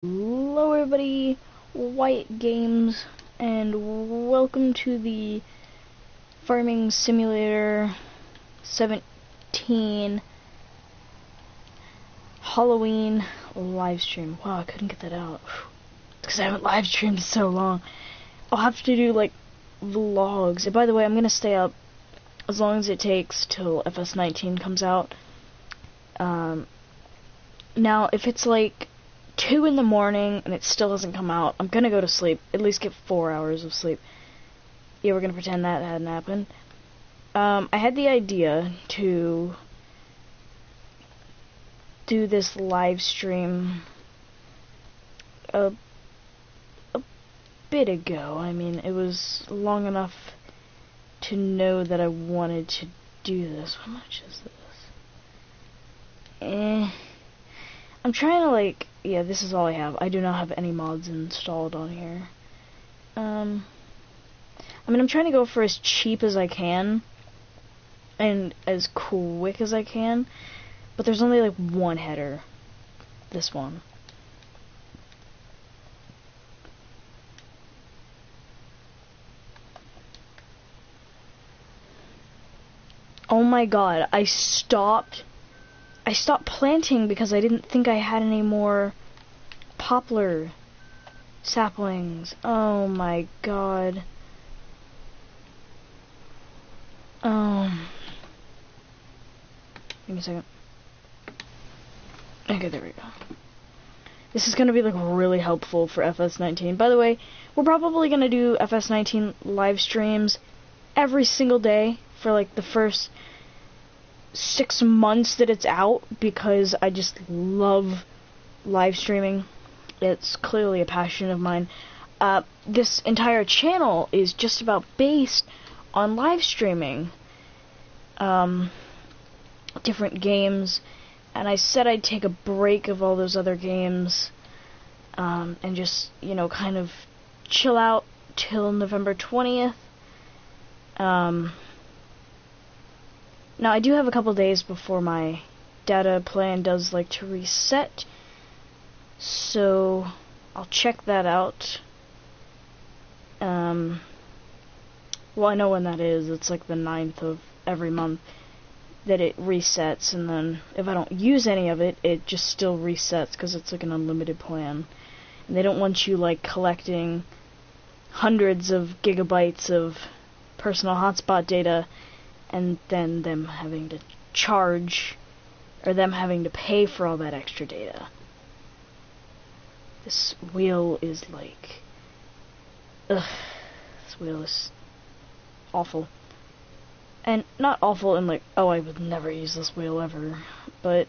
Hello everybody, White Games, and welcome to the Farming Simulator 17 Halloween livestream. Wow, I couldn't get that out because I haven't live streamed in so long. I'll have to do like vlogs. And by the way, I'm gonna stay up as long as it takes till FS19 comes out. Now if it's like 2 in the morning and it still hasn't come out, I'm gonna go to sleep. At least get 4 hours of sleep. Yeah, we're gonna pretend that hadn't happened. I had the idea to do this live stream a bit ago. I mean, it was long enough to know that I wanted to do this. How much is this? I'm trying to like, yeah, this is all I have. I do not have any mods installed on here. I mean, I'm trying to go for as cheap as I can and as quick as I can, but there's only like one header. This one. Oh my god, I stopped planting because I didn't think I had any more poplar saplings. Oh my god. Give me a second. Okay, there we go. This is gonna be like really helpful for FS19. By the way, we're probably gonna do FS19 live streams every single day for like the first 6 months that it's out, because I just love live streaming. It's clearly a passion of mine. This entire channel is just about based on live streaming different games, and I said I'd take a break of all those other games and just, you know, kind of chill out till November 20th. Now, I do have a couple days before my data plan does like to reset, so I'll check that out. Well, I know when that is. It's like the 9th of every month that it resets, and then if I don't use any of it, it just still resets because it's like an unlimited plan. And they don't want you like collecting hundreds of gigabytes of personal hotspot data and then them having to charge, or them having to pay for all that extra data. This wheel is like, ugh, this wheel is awful. And not awful in like, oh, I would never use this wheel ever, but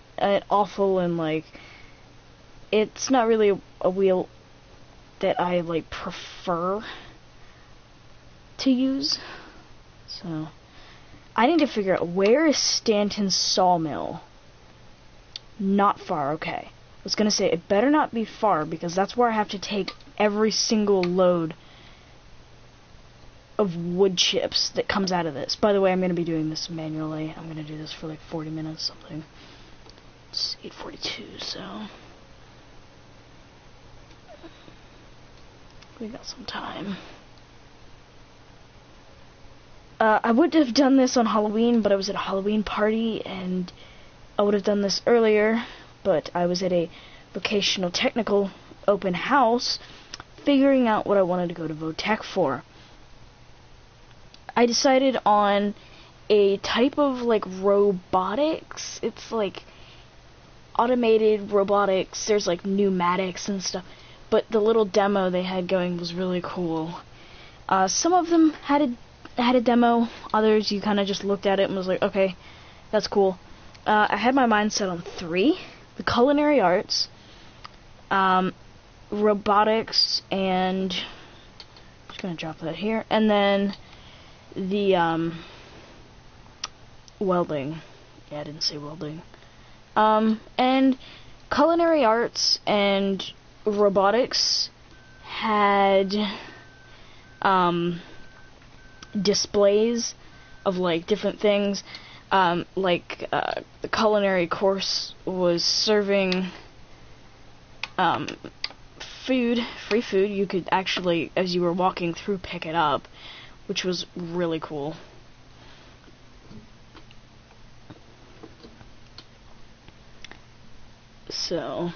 awful in like, it's not really a wheel that I like prefer to use. So I need to figure out, where is Stanton's sawmill? Not far, okay. I was gonna say, it better not be far, because that's where I have to take every single load of wood chips that comes out of this. By the way, I'm gonna be doing this manually. I'm gonna do this for like 40 minutes, something. It's 8:42, so we got some time. I would have done this on Halloween, but I was at a Halloween party, and I would have done this earlier, but I was at a vocational technical open house figuring out what I wanted to go to Votech for. I decided on a type of like robotics. It's like automated robotics. There's like pneumatics and stuff, but the little demo they had going was really cool. Some of them had a demo, others you kind of just looked at it and was like, okay, that's cool. I had my mind set on 3: the culinary arts, robotics, and I'm just gonna drop that here, and then the welding. Yeah, I didn't say welding. And culinary arts and robotics had displays of like different things. The culinary course was serving food, free food. You could actually, as you were walking through, pick it up, which was really cool. So,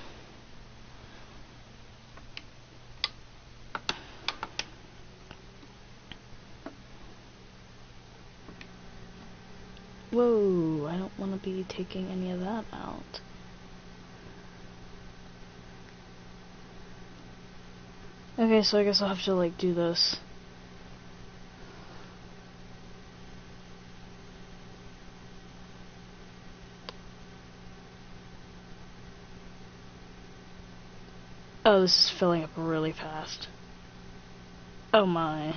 whoa, I don't want to be taking any of that out. Okay, so I guess I'll have to, like, do this. Oh, this is filling up really fast. Oh my.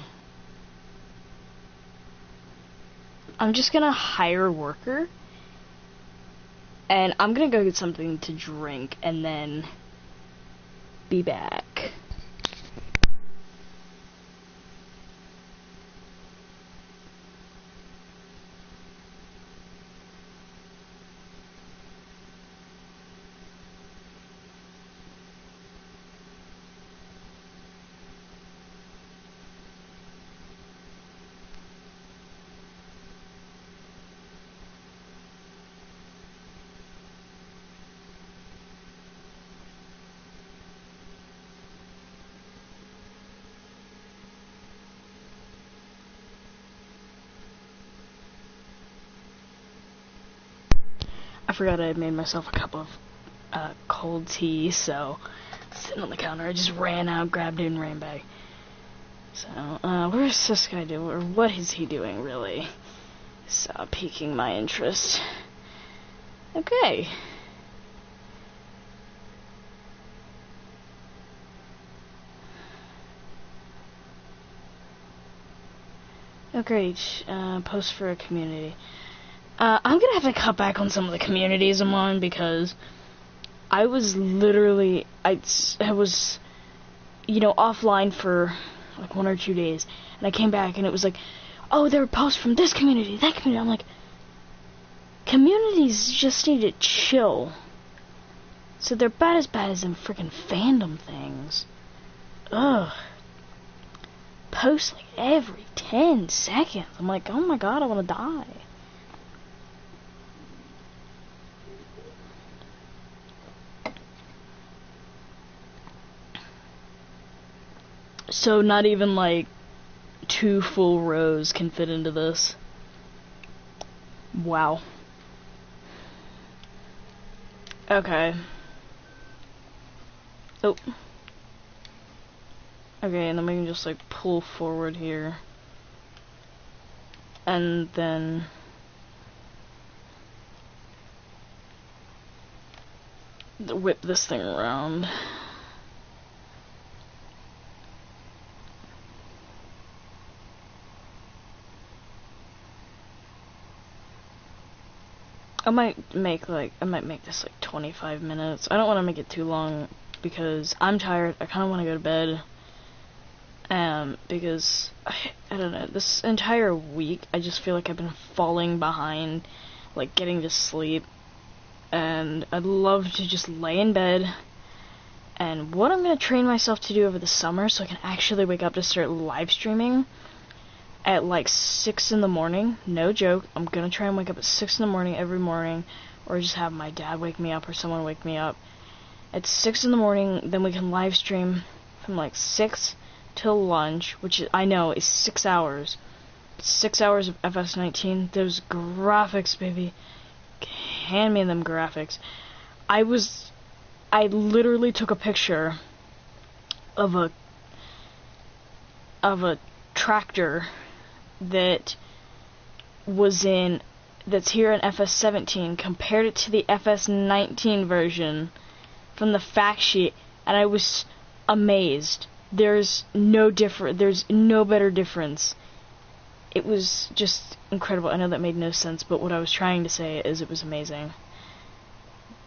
I'm just gonna hire a worker, and I'm gonna go get something to drink, and then be back. I forgot I had made myself a cup of cold tea, so sitting on the counter, I just ran out, grabbed it, and ran back. So, where's this guy doing, or what is he doing, really? It's piquing my interest. Okay. Okay, post for a community. I'm gonna have to cut back on some of the communities I'm on, because I was literally, I was, offline for like 1 or 2 days, and I came back and it was like, oh, there were posts from this community, that community. I'm like, communities just need to chill. So they're about as bad as them freaking fandom things. Ugh. Post like every 10 seconds. I'm like, oh my god, I wanna die. So not even like 2 full rows can fit into this. Wow. Okay. Oh. Okay, and then we can just like pull forward here. And then whip this thing around. I might make this like 25 minutes. I don't want to make it too long because I'm tired. I kind of want to go to bed. Because I don't know, this entire week I just feel like I've been falling behind, like getting to sleep, and I'd love to just lay in bed. And what I'm gonna train myself to do over the summer, so I can actually wake up to start live streaming at like 6 in the morning. No joke. I'm gonna try and wake up at 6 in the morning every morning, or just have my dad wake me up or someone wake me up at 6 in the morning. Then we can live stream from like 6 till lunch, which I know is 6 hours. 6 hours of FS19. Those graphics, baby. Hand me them graphics. I literally took a picture of a tractor that's here in FS17, compared it to the FS19 version from the fact sheet, and I was amazed. There's no better difference. It was just incredible. I know that made no sense, but what I was trying to say is it was amazing.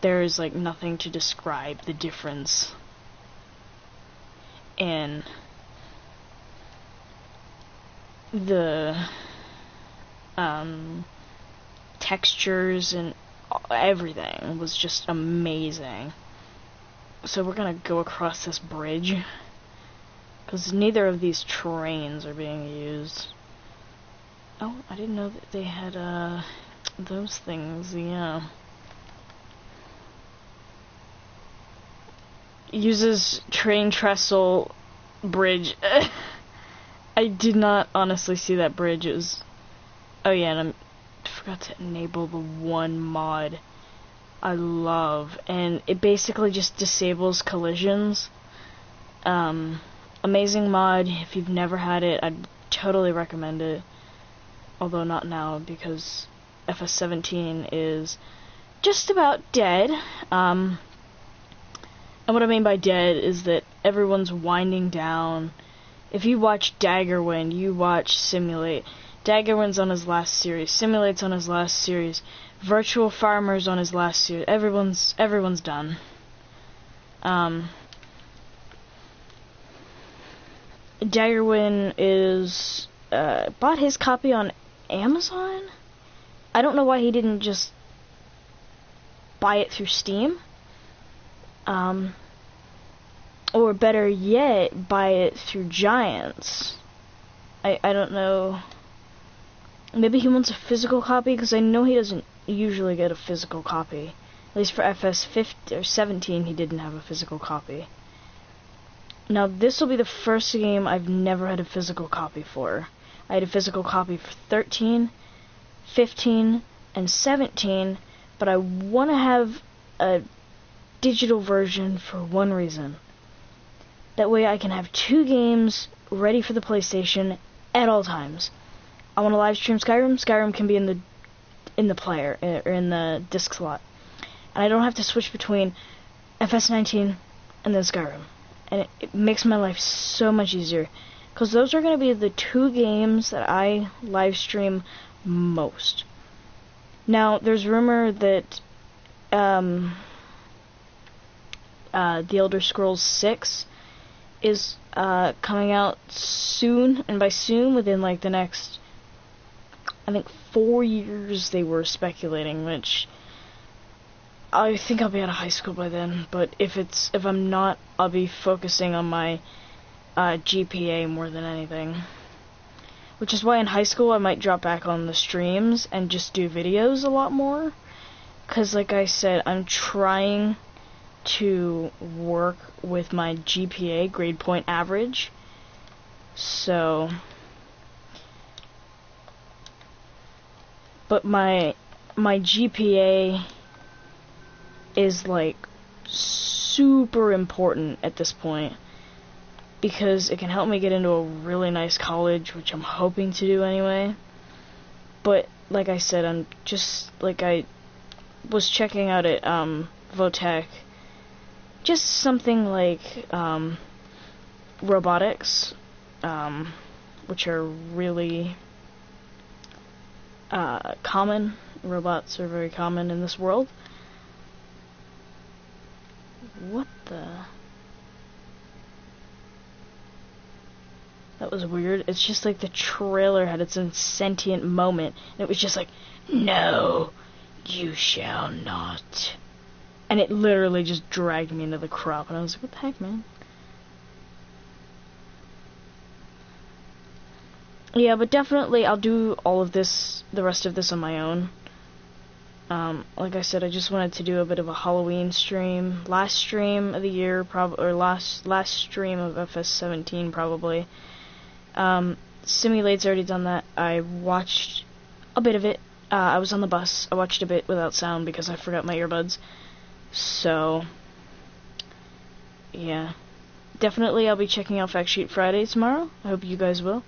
There is like nothing to describe the difference in the textures, and everything was just amazing. So we're gonna go across this bridge, because neither of these trains are being used. Oh, I didn't know that they had, those things, yeah. Uses train trestle bridge. I did not honestly see that bridge. It was... Oh yeah, and I forgot to enable the one mod I love, and it basically just disables collisions. Amazing mod. If you've never had it, I'd totally recommend it. Although not now, because FS17 is just about dead. And what I mean by dead is that everyone's winding down. If you watch Daggerwind, you watch Simulate. Daggerwind's on his last series. Simulate's on his last series. Virtual Farmer's on his last series. Everyone's done. Daggerwind is bought his copy on Amazon. I don't know why he didn't just buy it through Steam. Or better yet, buy it through Giants. I don't know. Maybe he wants a physical copy, because I know he doesn't usually get a physical copy. At least for FS15 or 17, he didn't have a physical copy. Now, this will be the first game I've never had a physical copy for. I had a physical copy for 13, 15, and 17, but I want to have a digital version for one reason. That way I can have 2 games ready for the PlayStation at all times. I want to live stream Skyrim. Skyrim can be in the player, or in the disc slot. And I don't have to switch between FS19 and then Skyrim. And it makes my life so much easier. Because those are going to be the 2 games that I live stream most. Now, there's rumor that The Elder Scrolls 6 is coming out soon, and by soon, within like the next, I think 4 years they were speculating, which I think I'll be out of high school by then, but if I'm not, I'll be focusing on my GPA more than anything. Which is why in high school I might drop back on the streams and just do videos a lot more, because like I said, I'm trying to work with my GPA, grade point average, so, but my GPA is like super important at this point, because it can help me get into a really nice college, which I'm hoping to do anyway. But like I said, I'm just, like, I was checking out at Votech, just something like robotics, which are really common. Robots are very common in this world. What the? That was weird. It's just like the trailer had its own sentient moment, and it was just like, no, you shall not. And it literally just dragged me into the crop, and I was like, what the heck, man? Yeah, but definitely I'll do all of this, the rest of this on my own. Like I said, I just wanted to do a bit of a Halloween stream. Last stream of the year, or last stream of FS17, probably. Simulate's already done that. I watched a bit of it. I was on the bus. I watched a bit without sound because I forgot my earbuds. So, yeah. Definitely I'll be checking out Fact Sheet Friday tomorrow. I hope you guys will.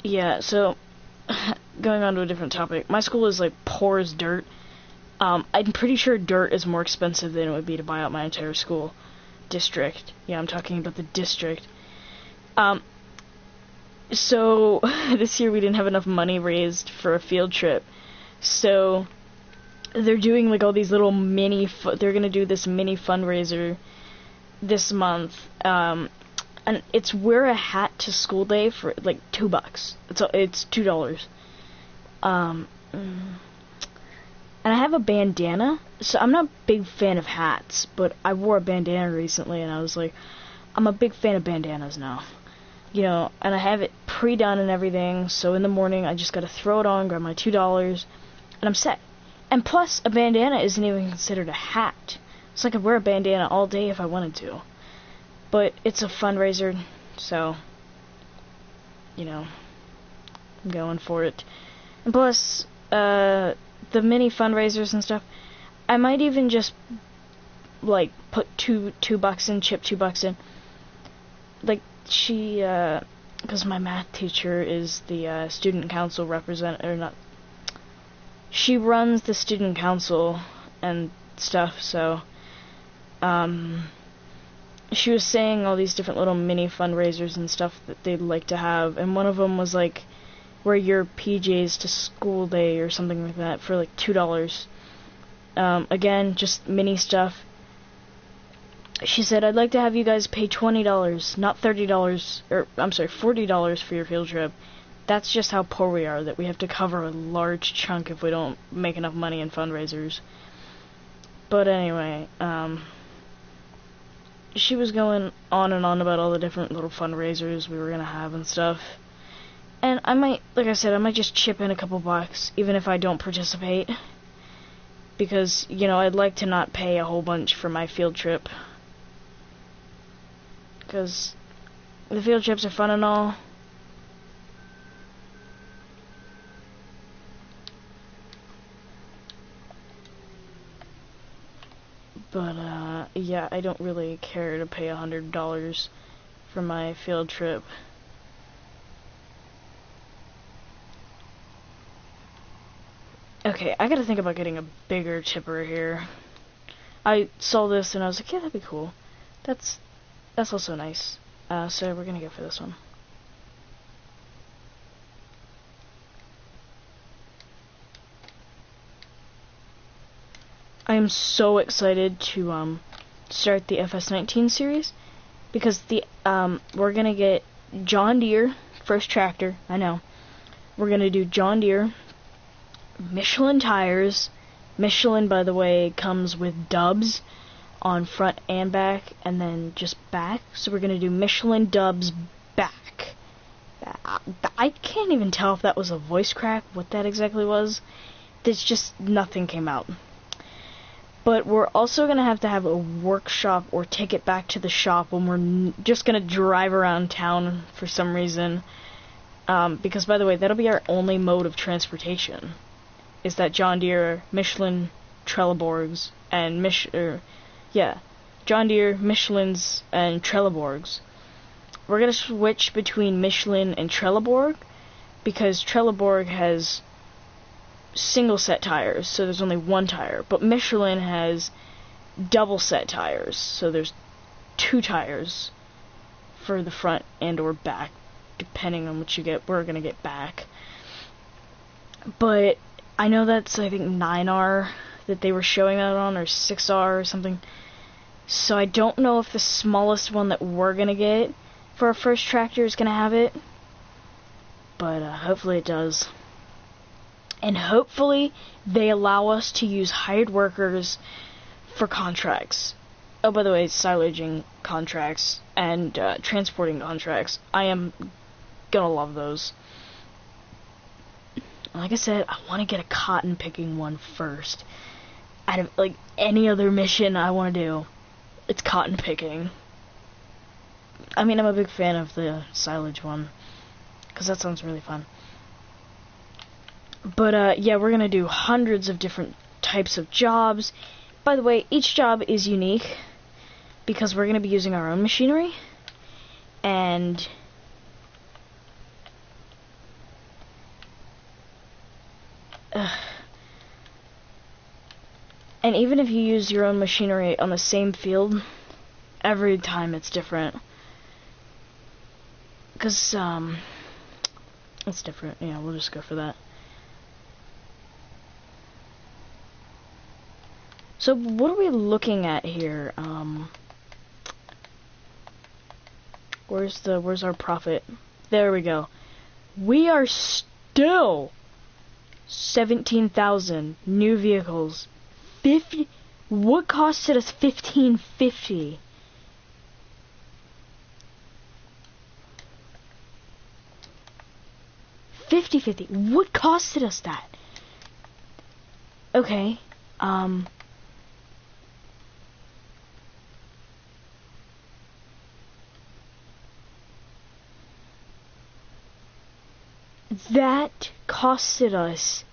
Yeah, so, going on to a different topic. My school is like poor as dirt. I'm pretty sure dirt is more expensive than it would be to buy out my entire school district. Yeah, I'm talking about the district. So, this year we didn't have enough money raised for a field trip. So, they're doing like all these little they're gonna do this mini fundraiser this month. And it's wear a hat to school day for like $2. It's $2. And I have a bandana, so I'm not a big fan of hats, but I wore a bandana recently, and I was like, I'm a big fan of bandanas now. You know, and I have it pre-done and everything, so in the morning I just gotta throw it on, grab my $2, and I'm set. And plus, a bandana isn't even considered a hat. So I could wear a bandana all day if I wanted to. But it's a fundraiser, so, you know, I'm going for it. And plus, the mini fundraisers and stuff, I might even just, like, put $2 in, chip $2 in. Like, she, because my math teacher is the, student council representative, or not, she runs the student council and stuff, so, she was saying all these different little mini fundraisers and stuff that they'd like to have, and one of them was, like, wear your PJs to school day or something like that for, like, $2. Again, just mini stuff. She said, I'd like to have you guys pay $20, not $30, or, I'm sorry, $40 for your field trip. That's just how poor we are, that we have to cover a large chunk if we don't make enough money in fundraisers. But anyway, she was going on and on about all the different little fundraisers we were gonna have and stuff. And I might, like I said, I might just chip in a couple bucks, even if I don't participate. Because, you know, I'd like to not pay a whole bunch for my field trip. Because the field trips are fun and all. But, yeah, I don't really care to pay $100 for my field trip. Okay, I gotta think about getting a bigger chipper here. I saw this and I was like, yeah, that'd be cool. That's also nice. So we're gonna go for this one. I am so excited to start the FS19 series because we're gonna get John Deere first tractor. I know. We're gonna do John Deere, Michelin tires. Michelin, by the way, comes with dubs on front and back, and then just back. So we're gonna do Michelin dubs back. I can't even tell if that was a voice crack, what that exactly was. There's just nothing came out. But we're also going to have a workshop or take it back to the shop when we're just going to drive around town for some reason. Because, by the way, that'll be our only mode of transportation. Is that John Deere, Michelin, Trelleborgs, and John Deere, Michelin's, and Trelleborgs. We're going to switch between Michelin and Trelleborg because Trelleborg has single set tires, so there's only one tire, but Michelin has double set tires, so there's 2 tires for the front and or back, depending on what you get. We're gonna get back, but I know that's, I think, 9R that they were showing that on, or 6R or something, so I don't know if the smallest one that we're gonna get for our first tractor is gonna have it, but hopefully it does. And hopefully they allow us to use hired workers for contracts. Oh, by the way, silaging contracts and transporting contracts. I am gonna love those. Like I said, I want to get a cotton picking one first. Out of, like, any other mission I want to do, it's cotton picking. I mean, I'm a big fan of the silage one, because that sounds really fun. But, yeah, we're gonna do hundreds of different types of jobs. By the way, each job is unique, because we're gonna be using our own machinery, and even if you use your own machinery on the same field, every time it's different. Because, it's different. Yeah, we'll just go for that. So, what are we looking at here? Where's our profit? There we go. We are still 17,000 new vehicles. 50. What costed us 1550? $50.50. What costed us that? Okay. That costed us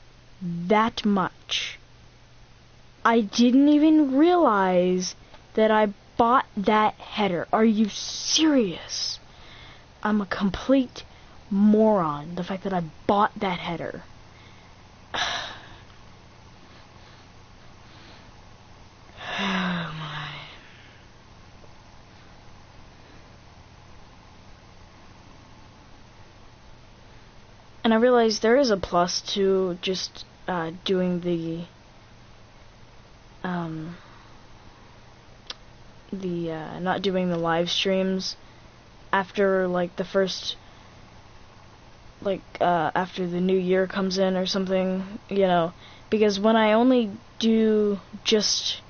that much. I didn't even realize that I bought that header. Are you serious? I'm a complete moron. The fact that I bought that header. Oh my. And I realized there is a plus to just doing the not doing the live streams after like the first, like after the new year comes in or something, you know, because when I only do just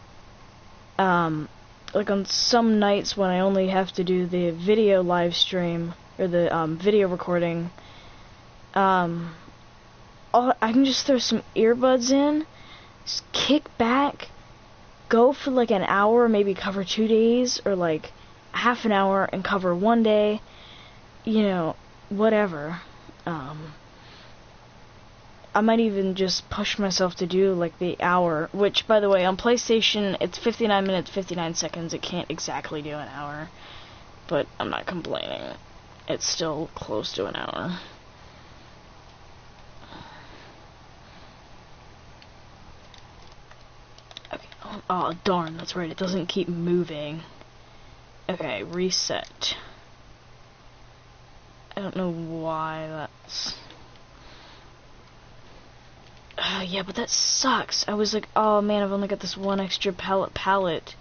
like on some nights when I only have to do the video live stream or the video recording, I can just throw some earbuds in, just kick back, go for like an hour, maybe cover 2 days, or like half an hour and cover 1 day, you know, whatever. I might even just push myself to do like the hour, which by the way on PlayStation it's 59 minutes 59 seconds. It can't exactly do an hour, but I'm not complaining. It's still close to an hour. Okay. Oh darn, that's right, it doesn't keep moving. Okay, reset. I don't know why that's... yeah, but that sucks. I was like, oh man, I've only got this one extra pallet.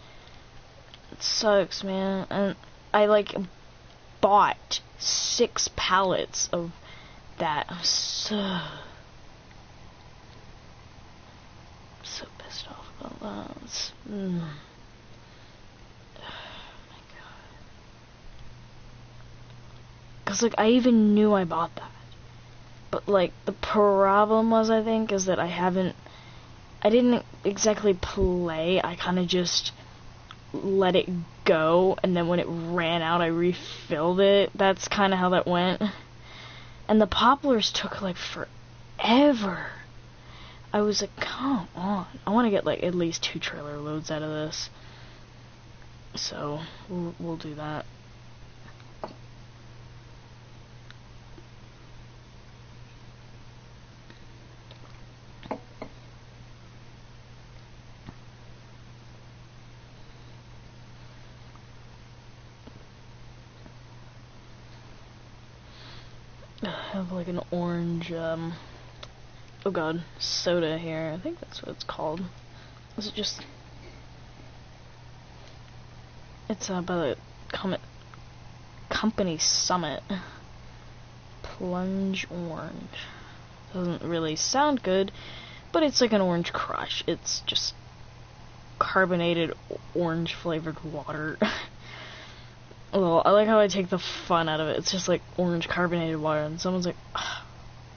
It sucks, man. And I like bought 6 pallets of that. I'm so pissed off about that. Oh my god. 'Cause like I even knew I bought that. But like the problem was, I think, is that I didn't exactly play. I kind of just let it go, and then when it ran out I refilled it. That's kind of how that went. And the poplars took like forever. I was like, come on, I want to get like at least 2 trailer loads out of this. So we'll do that. I have like an orange, oh god, soda here. I think that's what it's called. Is it just... It's by the company Summit. Plunge orange. Doesn't really sound good, but it's like an orange crush. It's just carbonated orange flavored water. Well, I like how I take the fun out of it. It's just like orange carbonated water, and someone's like, oh,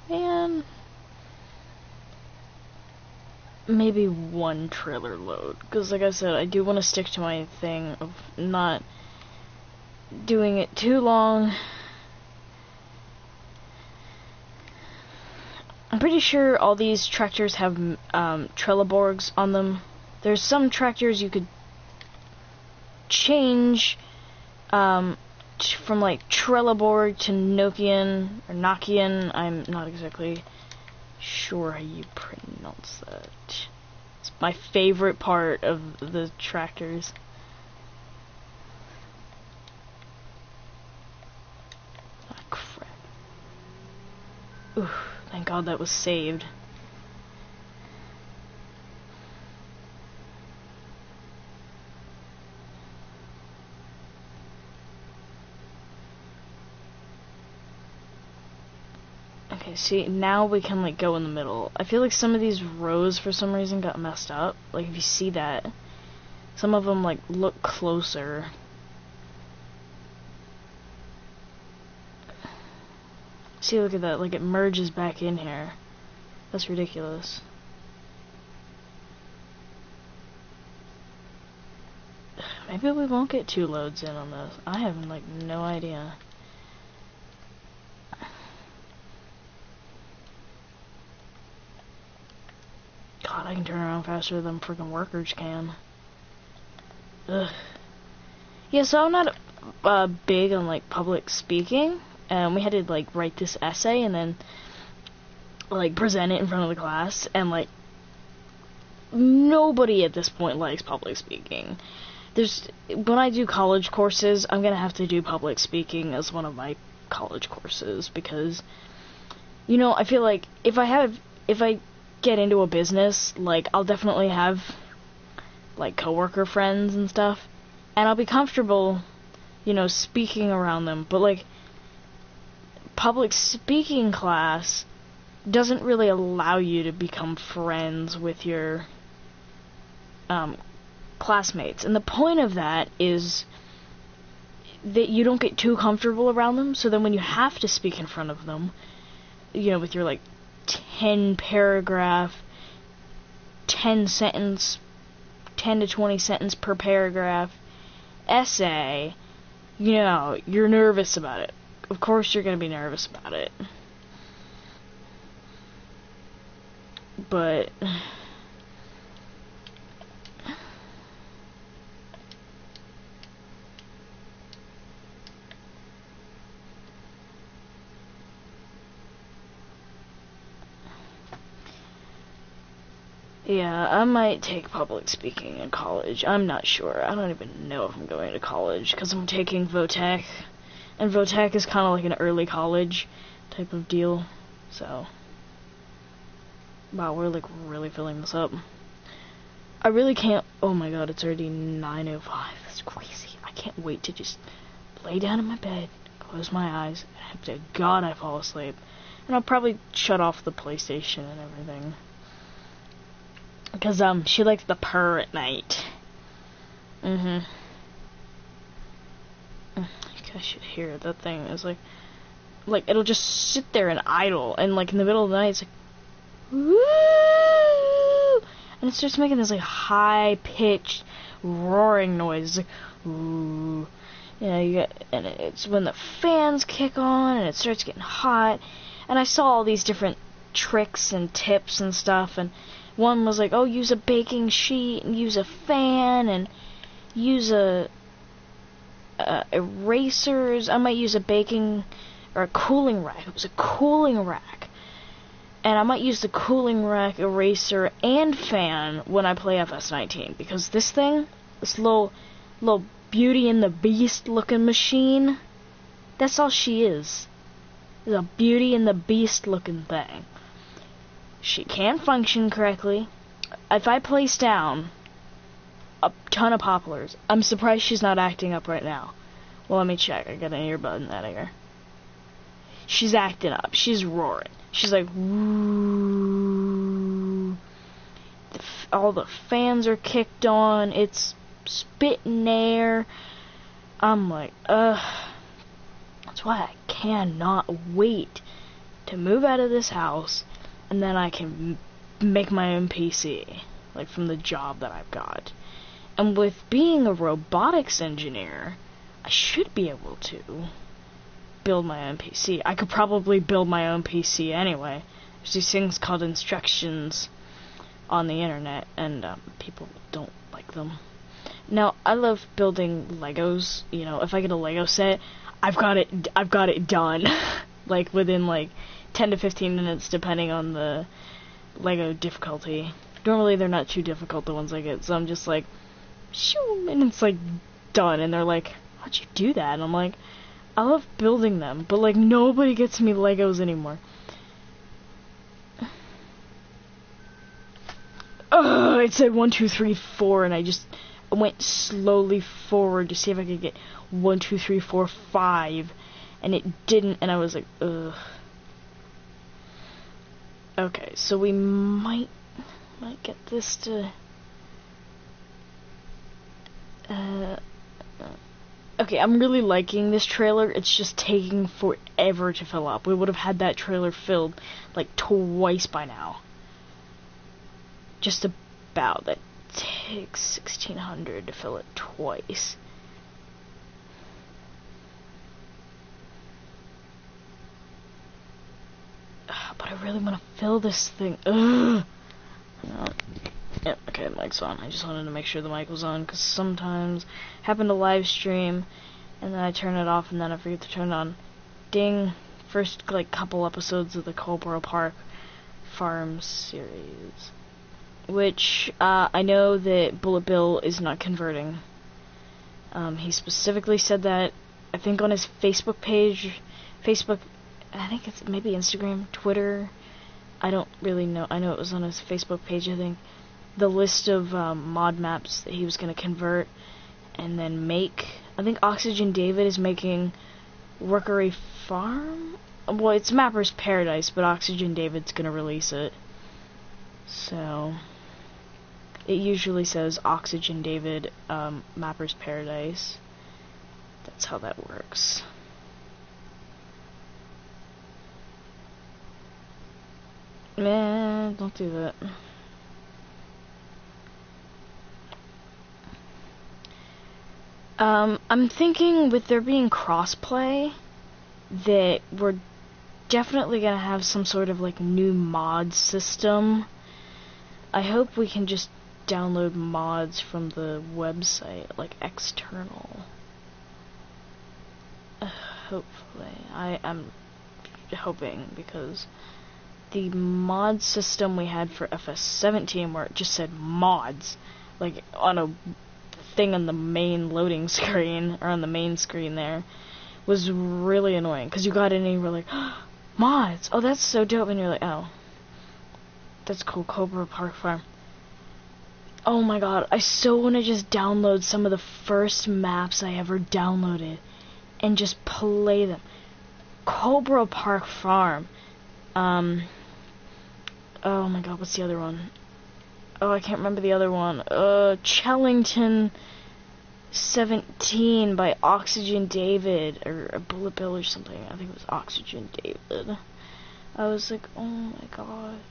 man, maybe 1 trailer load. Because like I said, I do want to stick to my thing of not doing it too long. I'm pretty sure all these tractors have Trelleborgs on them. There's some tractors you could change from like Trelleborg to Nokian or Nokian. I'm not exactly sure how you pronounce that. It's my favorite part of the tractors. Oh crap. Ooh, thank God that was saved. Okay, Okay, see, now we can, like, go in the middle. I feel like some of these rows, for some reason, got messed up. Like, if you see that, some of them, like, look closer. See, look at that, like, it merges back in here. That's ridiculous. Maybe we won't get 2 loads in on this. I have, like, no idea. God, I can turn around faster than freaking workers can. Ugh. Yeah, so I'm not big on, like, public speaking. We had to, like, write this essay and then, like, present it in front of the class. And, like, nobody at this point likes public speaking. When I do college courses, I'm gonna have to do public speaking as one of my college courses because, you know, I feel like if I get into a business, like, I'll definitely have, like, coworker friends and stuff, and I'll be comfortable, you know, speaking around them, but, like, public speaking class doesn't really allow you to become friends with your, classmates, and the point of that is that you don't get too comfortable around them, so then when you have to speak in front of them, you know, with your, like, 10 paragraph, 10 to 20 sentence per paragraph essay, you know, you're nervous about it. Of course you're gonna be nervous about it. But yeah, I might take public speaking in college. I'm not sure. I don't even know if I'm going to college, because I'm taking VOTech. And VOTech is kind of like an early college type of deal. So, wow, we're, like, really filling this up. I really can't... Oh my god, it's already 9:05. That's crazy. I can't wait to just lay down in my bed, close my eyes, and hope to God I fall asleep. And I'll probably shut off the PlayStation and everything. Because, she likes the purr at night. I should hear it. That thing is like, it'll just sit there and idle, and, like, in the middle of the night, it's like, woo! And it starts making this, like, high-pitched, roaring noise. It's like, ooh. You know, and it's when the fans kick on, and it starts getting hot. And I saw all these different tricks and tips and stuff, and one was like, oh, use a baking sheet, and use a fan, and use erasers. I might use a cooling rack. It was a cooling rack. And I might use the cooling rack, eraser, and fan when I play FS19, because this thing, this little Beauty and the Beast looking machine, that's all she is. It's a Beauty and the Beast looking thing. She can function correctly. If I place down a ton of poplars, I'm surprised she's not acting up right now. Well, let me check. I got an earbud in that ear. She's acting up. She's roaring. She's like, woo. All the fans are kicked on. It's spitting air. I'm like, That's why I cannot wait to move out of this house, and then I can make my own PC, like, from the job that I've got. And with being a robotics engineer, I should be able to build my own PC. I could probably build my own PC anyway. There's these things called instructions on the internet, and people don't like them. Now, I love building Legos. You know, if I get a Lego set, I've got it done. Like, within, like, 10 to 15 minutes, depending on the Lego difficulty. Normally, they're not too difficult, the ones I get, so I'm just like, shoo, and it's, like, done, and they're like, how'd you do that? And I'm like, I love building them, but, like, nobody gets me Legos anymore. Ugh, it said 1, 2, 3, 4, and I just went slowly forward to see if I could get 1, 2, 3, 4, 5, and it didn't, and I was like, ugh. Okay, so we might get this to... okay, I'm really liking this trailer. It's just taking forever to fill up. We would have had that trailer filled like twice by now. Just about. That takes 1,600 to fill it twice. But I really want to fill this thing. Ugh. No. Yep, okay, the mic's on. I just wanted to make sure the mic was on, because sometimes I happen to live stream, and then I turn it off, and then I forget to turn it on. Ding. First, like, couple episodes of the Coleborough Park Farm series. Which, I know that Bullet Bill is not converting. He specifically said that, I think on his Facebook page, I think it's maybe Instagram, Twitter, I don't really know. I know it was on his Facebook page, I think. The list of mod maps that he was going to convert and then make. I think Oxygen David is making Rookery Farm? Well, it's Mapper's Paradise, but Oxygen David's going to release it. So, it usually says Oxygen David, Mapper's Paradise. That's how that works. Man, don't do that. I'm thinking with there being crossplay that we're definitely gonna have some sort of like new mod system. I hope we can just download mods from the website, like external. Hopefully. I'm hoping, because the mod system we had for FS17 where it just said mods, like on a thing on the main loading screen, or on the main screen there, was really annoying, because you got in and you were like, oh, mods, oh that's so dope, and you're like, oh, that's cool, Coleborough Park Farm. Oh my god, I so want to just download some of the first maps I ever downloaded, and just play them. Coleborough Park Farm, oh my god, what's the other one? Oh, I can't remember the other one. Chellington 17 by Oxygen David, or Bullet Bill or something. I think it was Oxygen David. I was like, oh my god.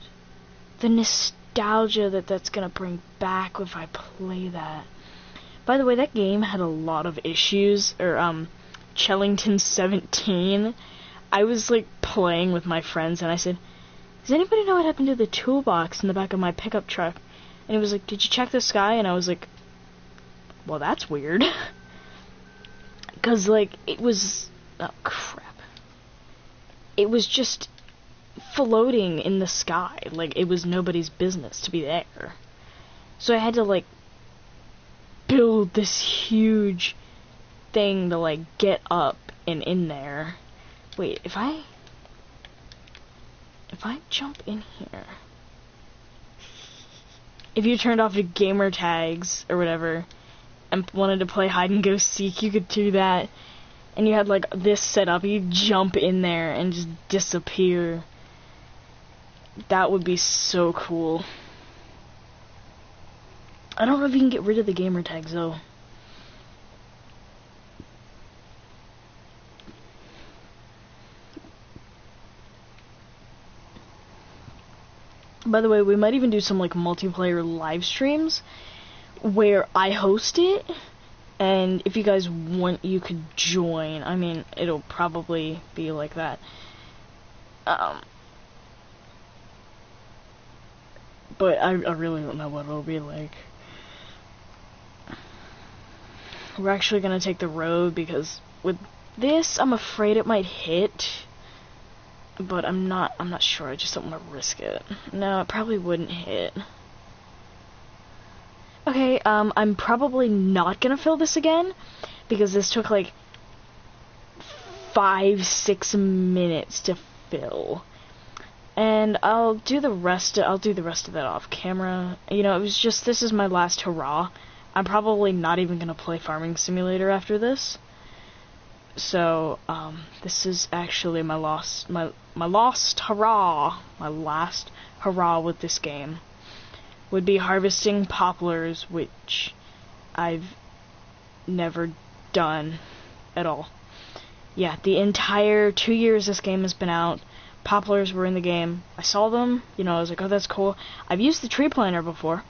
The nostalgia that's gonna bring back if I play that. By the way, that game had a lot of issues, or, Chellington 17. I was, like, playing with my friends, and I said, does anybody know what happened to the toolbox in the back of my pickup truck? And he was like, did you check the sky? And I was like, well, that's weird. Because, like, it was... oh, crap. It was just floating in the sky. Like, it was nobody's business to be there. So I had to, like, build this huge thing to, like, get up and in there. Wait, if I jump in here... if you turned off your gamer tags or whatever and wanted to play hide and go seek, you could do that. And you had like this set up, you jump in there and just disappear. That would be so cool. I don't know if you can get rid of the gamer tags though. By the way, we might even do some like multiplayer live streams where I host it, and if you guys want, you could join. I mean, it'll probably be like that. But I really don't know what it'll be like. We're actually gonna take the road, because with this, I'm afraid it might hit. But I'm not sure, I just don't want to risk it. No, it probably wouldn't hit. Okay, I'm probably not gonna fill this again, because this took like 5-6 minutes to fill. And I'll do the rest of that off camera. You know, it was just, this is my last hurrah. I'm probably not even gonna play Farming Simulator after this. So, this is actually my last hurrah with this game. Would be harvesting poplars, which I've never done at all. Yeah, the entire 2 years this game has been out, poplars were in the game. I saw them, you know, I was like, oh, that's cool. I've used the tree planter before.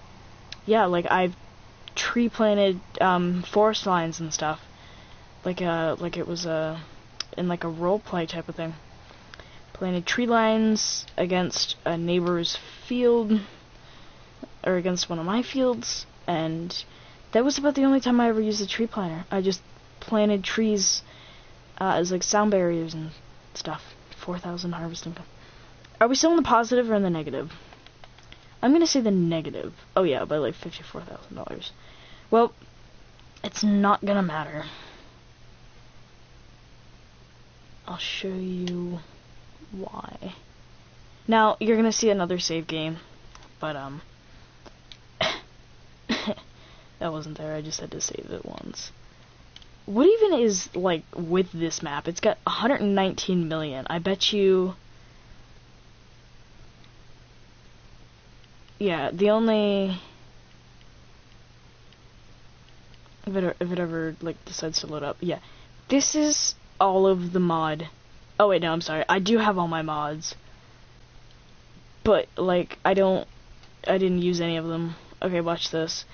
Yeah, like, I've tree planted, forest lines and stuff. Like it was in like a roleplay type of thing. Planted tree lines against a neighbor's field, or against one of my fields, and that was about the only time I ever used a tree planter. I just planted trees as like sound barriers and stuff. 4,000 harvesting. Are we still in the positive or in the negative? I'm gonna say the negative. Oh yeah, by like $54,000. Well, it's not gonna matter. I'll show you why. Now, you're gonna see another save game, but, that wasn't there, I just had to save it once. What even is, like, with this map? It's got 119 million. I bet you... Yeah, the only... If it ever, like, decides to load up, yeah. This is all of the mod. Oh wait, no, I'm sorry. I do have all my mods. But, like, I didn't use any of them. Okay, watch this.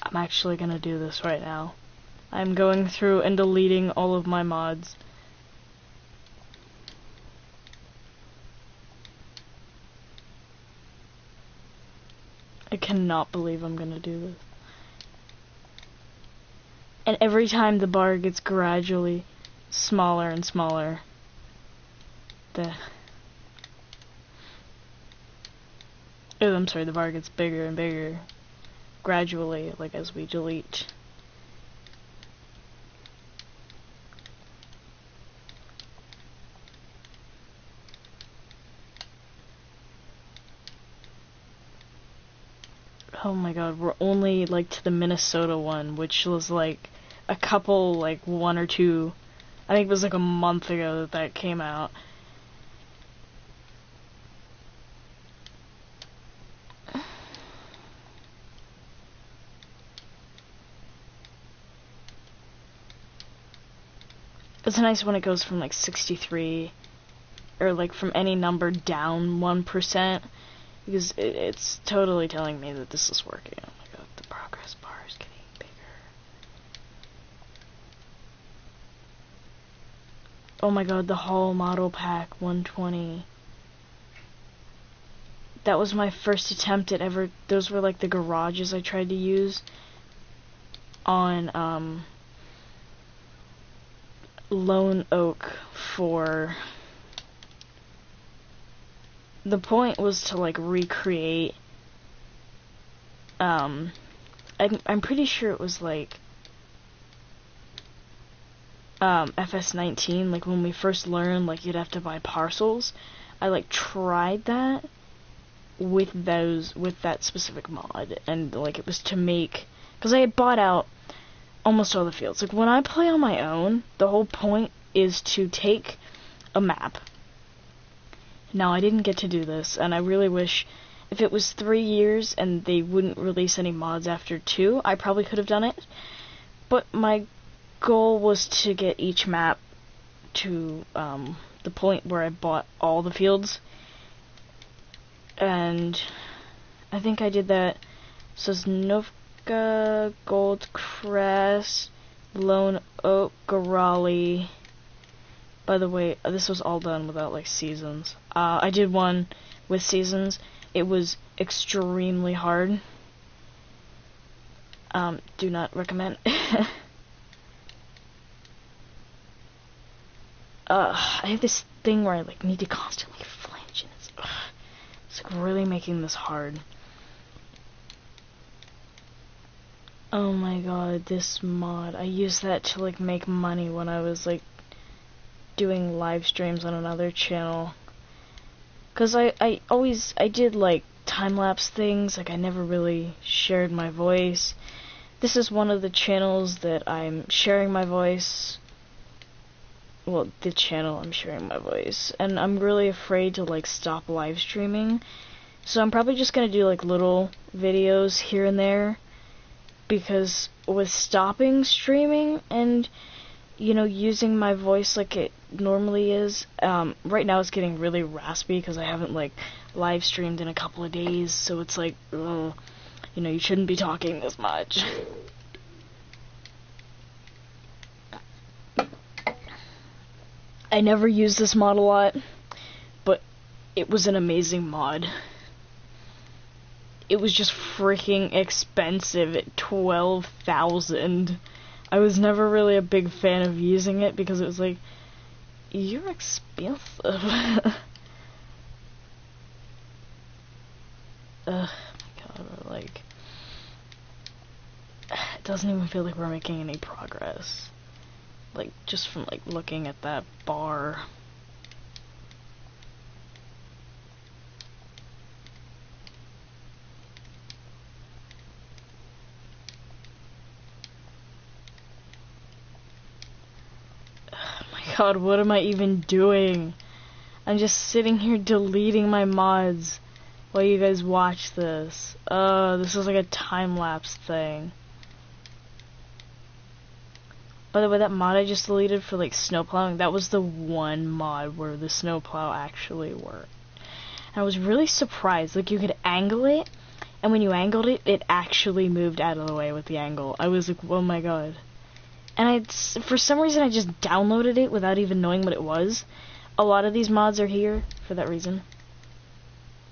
I'm actually gonna do this right now. I'm going through and deleting all of my mods. I cannot believe I'm gonna do this. And every time the bar gets gradually smaller and smaller, the bar gets bigger and bigger gradually, like as we delete. Oh my god, we're only like to the Minnesota one, which was like a couple, like 1 or 2, I think it was like a month ago that came out. It's nice when it goes from like 63, or like from any number down 1%, because it's totally telling me that this is working. Oh my god, the progress bar is getting bigger. Oh my god, the Hall Model Pack 120. That was my first attempt at ever, those were like the garages I tried to use on, Lone Oak for... The point was to, like, recreate, I'm pretty sure it was, like, FS19, like, when we first learned, like, you'd have to buy parcels. I, like, tried that with that specific mod, and, like, it was to make, because I had bought out almost all the fields. Like, when I play on my own, the whole point is to take a map. Now, I didn't get to do this, and I really wish, if it was 3 years and they wouldn't release any mods after 2, I probably could have done it. But my goal was to get each map to the point where I bought all the fields. And I think I did that. So it's Goldcrest, Lone Oak, Garali. By the way, this was all done without, like, seasons. I did one with seasons. It was extremely hard. Do not recommend. I have this thing where I like need to constantly flinch, and it's like really making this hard. Oh my god, this mod. I used that to like make money when I was like doing live streams on another channel. Cause I did like time-lapse things, like I never really shared my voice. This is one of the channels that I'm sharing my voice. Well, the channel I'm sharing my voice. And I'm really afraid to like stop live streaming. So I'm probably just gonna do like little videos here and there. Because with stopping streaming and, you know, using my voice like it normally is, right now it's getting really raspy because I haven't, like, live streamed in a couple of days, so it's like, ugh, you know, you shouldn't be talking this much. I never used this mod a lot, but it was an amazing mod. It was just freaking expensive at $12,000. I was never really a big fan of using it because it was like, you're expensive. Ugh, my god, like, it doesn't even feel like we're making any progress. Like, just from, like, looking at that bar. God, what am I even doing? I'm just sitting here deleting my mods while you guys watch this. This is like a time-lapse thing. By the way, that mod I just deleted for like snowplowing, that was the one mod where the snowplow actually worked. And I was really surprised. Like, you could angle it, and when you angled it, it actually moved out of the way with the angle. I was like, oh my god. And for some reason, I just downloaded it without even knowing what it was. A lot of these mods are here for that reason.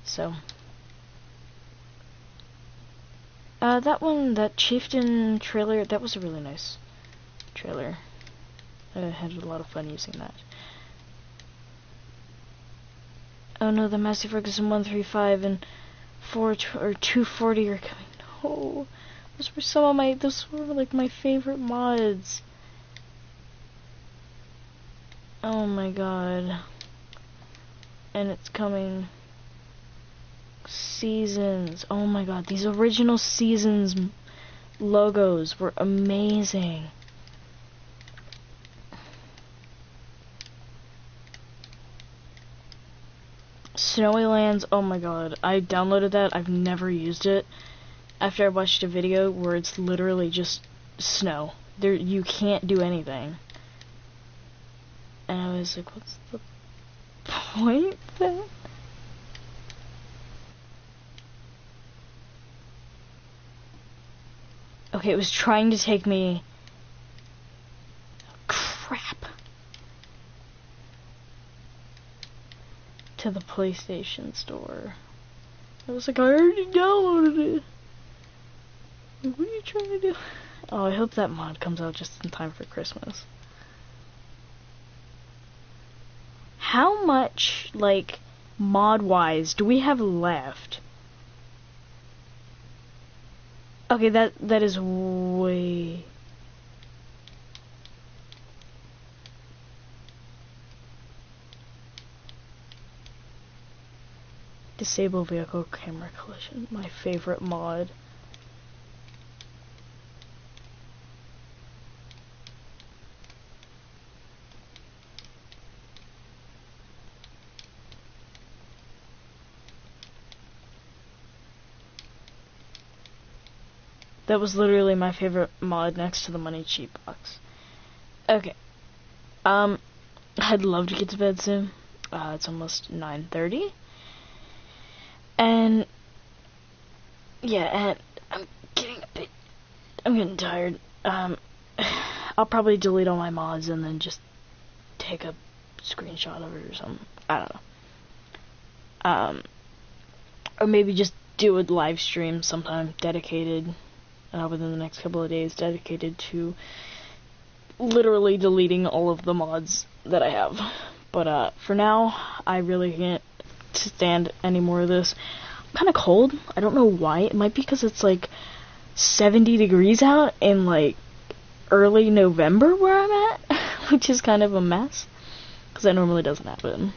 So. That Chieftain trailer, that was a really nice trailer. I had a lot of fun using that. Oh no, the Massey Ferguson 135 and 240 are coming. No. Those were like my favorite mods. Oh my god. And it's coming. Seasons. Oh my god, these original Seasons logos were amazing. Snowy Lands, oh my god. I downloaded that, I've never used it. After I watched a video where it's literally just snow. You can't do anything. And I was like, what's the point then? Okay, it was trying to take me... Crap. To the PlayStation Store. I was like, I already downloaded it. What are you trying to do? Oh, I hope that mod comes out just in time for Christmas. How much, like, mod-wise do we have left? Okay, that is way... Disable vehicle camera collision, my favorite mod. That was literally my favorite mod next to the money cheat box. Okay. I'd love to get to bed soon. It's almost 9:30. And yeah, and I'm getting tired. I'll probably delete all my mods and then just take a screenshot of it or something. I don't know. Or maybe just do a live stream sometime dedicated within the next couple of days, dedicated to literally deleting all of the mods that I have. But for now, I really can't stand any more of this. I'm kind of cold. I don't know why. It might be because it's like 70 degrees out in like early November where I'm at, which is kind of a mess because that normally doesn't happen.